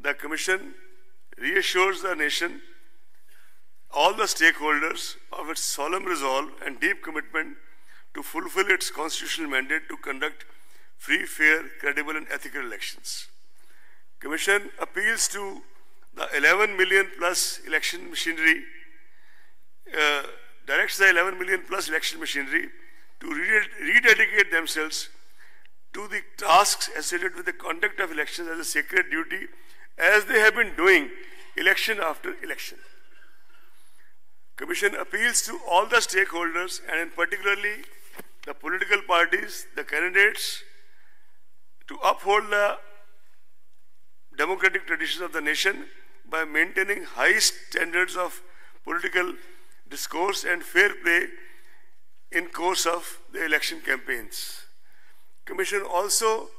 the Commission reassures the nation, all the stakeholders, of its solemn resolve and deep commitment to fulfill its constitutional mandate to conduct free, fair, credible and ethical elections. Commission appeals to the 11 million plus election machinery, directs the 11 million plus election machinery to rededicate themselves to the tasks associated with the conduct of elections as a sacred duty, as they have been doing election after election. Commission appeals to all the stakeholders and in particularly the political parties, the candidates, to uphold the democratic traditions of the nation by maintaining high standards of political discourse and fair play in course of the election campaigns. Commission also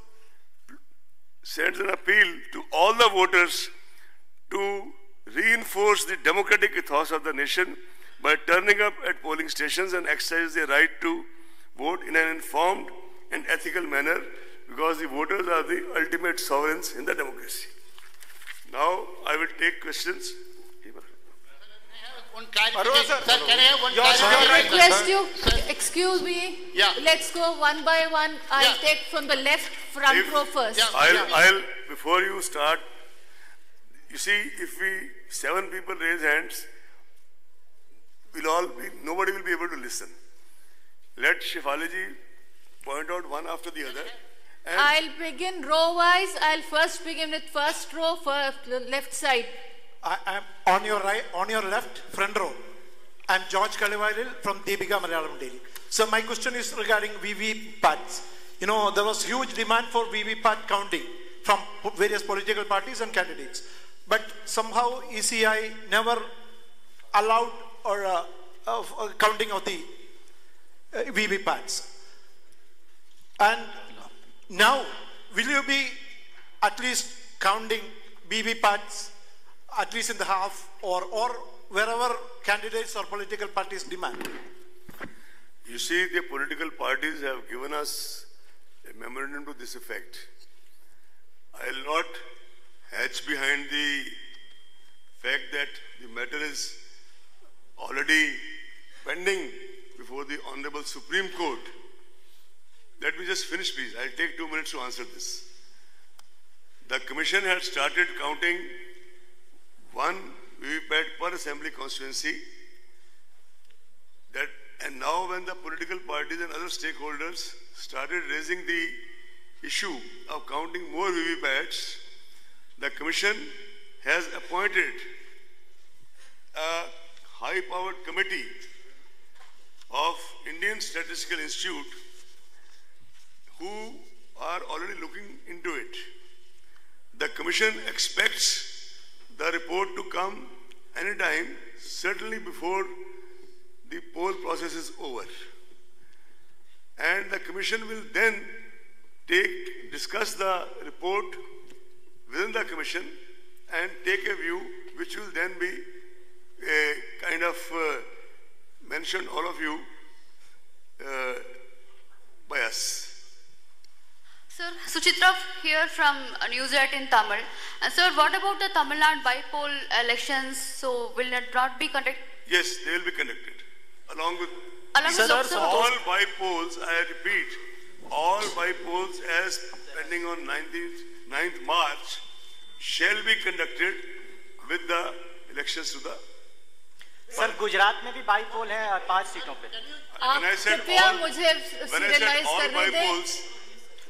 sends an appeal to all the voters to reinforce the democratic ethos of the nation by turning up at polling stations and exercise their right to vote in an informed and ethical manner, because the voters are the ultimate sovereigns in the democracy. Now I will take questions. I request you, excuse me, let's go one by one. I'll take from the left front row first. I'll, before you start, you see, if 7 people raise hands, nobody will be able to listen. Let Shefali ji point out one after the other. I'll begin row-wise. I'll first begin with first row, left side. I am on your right, on your left, front row. I'm George Kalivaril from Deepika Malayalam Daily. So my question is regarding VVPATs. You know, there was huge demand for VVPAT counting from various political parties and candidates. But somehow ECI never allowed or counting of the VVPATs. And now, will you be at least counting VVPATs at least in the half or wherever candidates or political parties demand? You see, the political parties have given us a memorandum to this effect. I will not hedge behind the fact that the matter is already pending before the Honorable Supreme Court. Let me just finish, please. I'll take 2 minutes to answer this. The Commission had started counting 1 VVPAT per assembly constituency. And now when the political parties and other stakeholders started raising the issue of counting more VVPATs, the Commission has appointed a high-powered committee of Indian Statistical Institute who are already looking into it. The Commission expects the report to come anytime, certainly before the poll process is over. And the Commission will then discuss the report within the Commission and take a view which will then be kind of mentioned, all of you, by us. Sir, Suchitra here from News18 Tamil. And sir, what about the Tamil Nadu by-poll elections? So will it not be conducted? Yes, they will be conducted. Along with all by-polls, I repeat, all by-polls as pending on 9th March shall be conducted with the elections to the... Sir, Gujarat में भी बाई-पोल है 5 सीटों पे.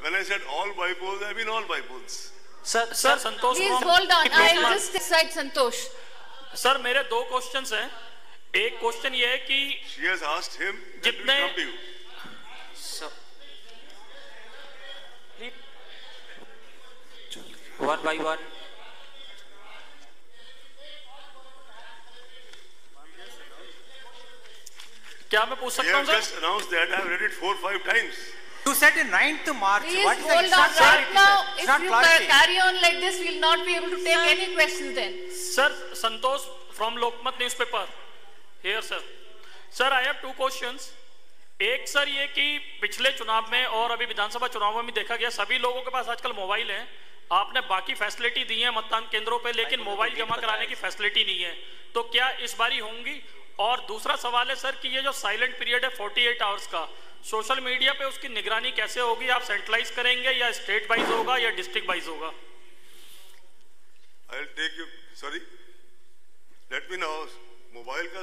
When I said all by-polls, I mean all by-polls. Sir, Santosh. Please hold on. I'll just decide, Santosh. Sir, मेरे 2 questions हैं. एक question ये है कि she has asked him जितने one by one. क्या मैं पूछ सकता हूँ sir? Just announced that I have read it 4 or 5 times. You said in 9th March. Please hold on. Right now, if you carry on like this, we will not be able to take any questions then. Sir, Santosh from Lokmat newspaper. Here, sir. Sir, I have 2 questions. एक sir ये कि पिछले चुनाव में और अभी विधानसभा चुनावों में देखा गया सभी लोगों के पास आजकल मोबाइल है आपने बाकी फैसिलिटी दी है मतदान केंद्रों पे, लेकिन मोबाइल जमा कराने की फैसिलिटी नहीं है, तो क्या इस बारी होंगी? और दूसरा सवाल है सर कि ये जो साइलेंट पीरियड है 48 आवर्स का, सोशल मीडिया पे उसकी निगरानी कैसे होगी? आप सेंट्रलाइज करेंगे या स्टेट वाइज होगा या डिस्ट्रिक्ट वाइज होगा? I'll take you, sorry, let me know, mobile का